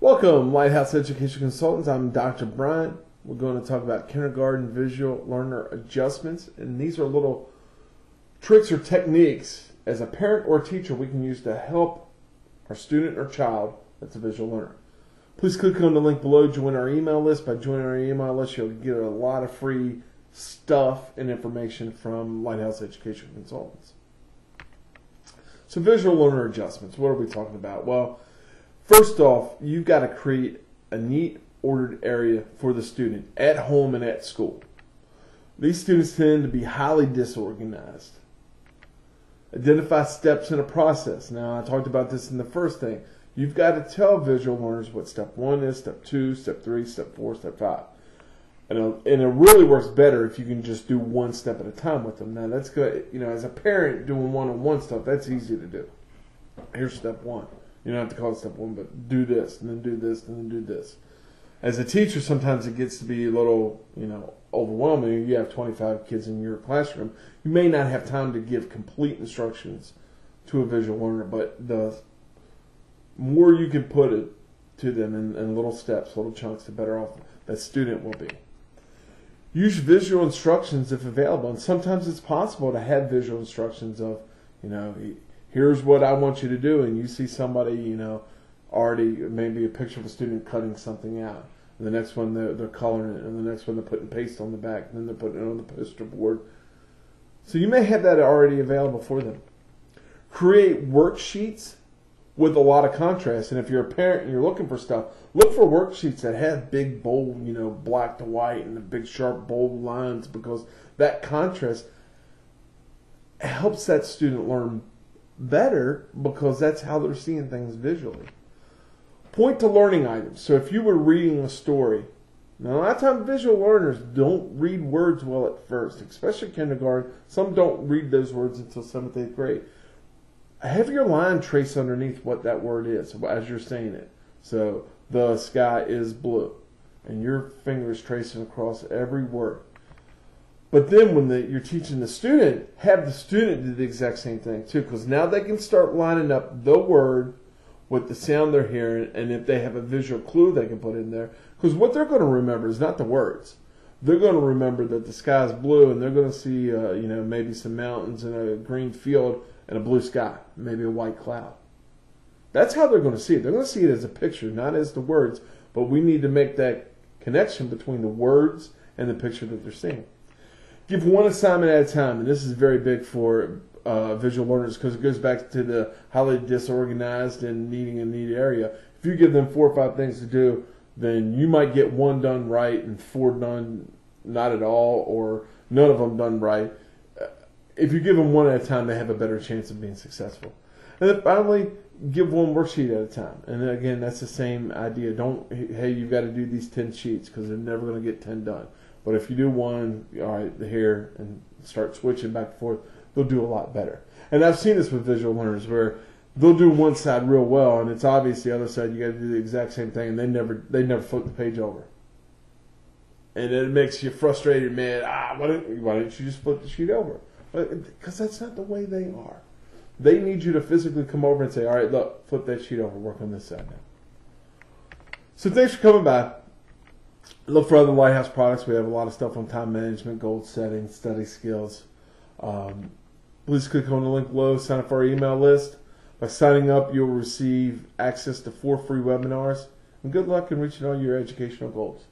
Welcome, Lighthouse Education Consultants. I'm Dr. Bryan. We're going to talk about kindergarten visual learner adjustments, and these are little tricks or techniques as a parent or a teacher we can use to help our student or child that's a visual learner. Please click on the link below, join our email list. By joining our email list, you'll get a lot of free stuff and information from Lighthouse Education Consultants. So visual learner adjustments, what are we talking about? Well, first off, you've got to create a neat, ordered area for the student at home and at school. These students tend to be highly disorganized. Identify steps in a process. Now, I talked about this in the first thing. You've got to tell visual learners what step 1 is, step 2, step 3, step 4, step 5. And it really works better if you can just do one step at a time with them. Now, that's good. You know, as a parent doing one-on-one stuff, that's easy to do. Here's step 1. You don't have to call it step 1, but do this, and then do this, and then do this. As a teacher, sometimes it gets to be a little, overwhelming. You have 25 kids in your classroom. You may not have time to give complete instructions to a visual learner, but the more you can put it to them in little steps, little chunks, the better off that student will be. Use visual instructions if available, and sometimes it's possible to have visual instructions of, here's what I want you to do, and you see somebody, already maybe a picture of a student cutting something out. And the next one they're coloring it, and the next one they're putting paste on the back, and then they're putting it on the poster board. So you may have that already available for them. Create worksheets with a lot of contrast, and if you're a parent and you're looking for stuff, look for worksheets that have big, bold, black to white, and the big, sharp, bold lines, because that contrast helps that student learn better because that's how they're seeing things visually. Point to learning items. So if you were reading a story, now a lot of times visual learners don't read words well at first, especially kindergarten. Some don't read those words until 7th, 8th grade. Have your line trace underneath what that word is as you're saying it. So the sky is blue, and your finger is tracing across every word. But then when you're teaching the student, have the student do the exact same thing too, because now they can start lining up the word with the sound they're hearing, and if they have a visual clue they can put in there. Because what they're going to remember is not the words. They're going to remember that the sky is blue, and they're going to see, maybe some mountains and a green field and a blue sky, maybe a white cloud. That's how they're going to see it. They're going to see it as a picture, not as the words, but we need to make that connection between the words and the picture that they're seeing. Give one assignment at a time, and this is very big for visual learners because it goes back to the highly disorganized and needing a neat area. If you give them 4 or 5 things to do, then you might get 1 done right and 4 done not at all, or none of them done right. If you give them 1 at a time, they have a better chance of being successful. And then finally, give 1 worksheet at a time. And then again, that's the same idea. Hey, you've got to do these 10 sheets because they're never going to get 10 done. But if you do 1, all right, here, and start switching back and forth, they'll do a lot better. And I've seen this with visual learners where they'll do one side real well, and it's obvious the other side you got to do the exact same thing, and they never flip the page over. And it makes you frustrated, man. Why didn't you just flip the sheet over? Because that's not the way they are. They need you to physically come over and say, all right, look, flip that sheet over, work on this side now. So thanks for coming by. Look for other Lighthouse products. We have a lot of stuff on time management, goal setting, study skills. Please click on the link below, sign up for our email list. By signing up, you'll receive access to 4 free webinars. And good luck in reaching all your educational goals.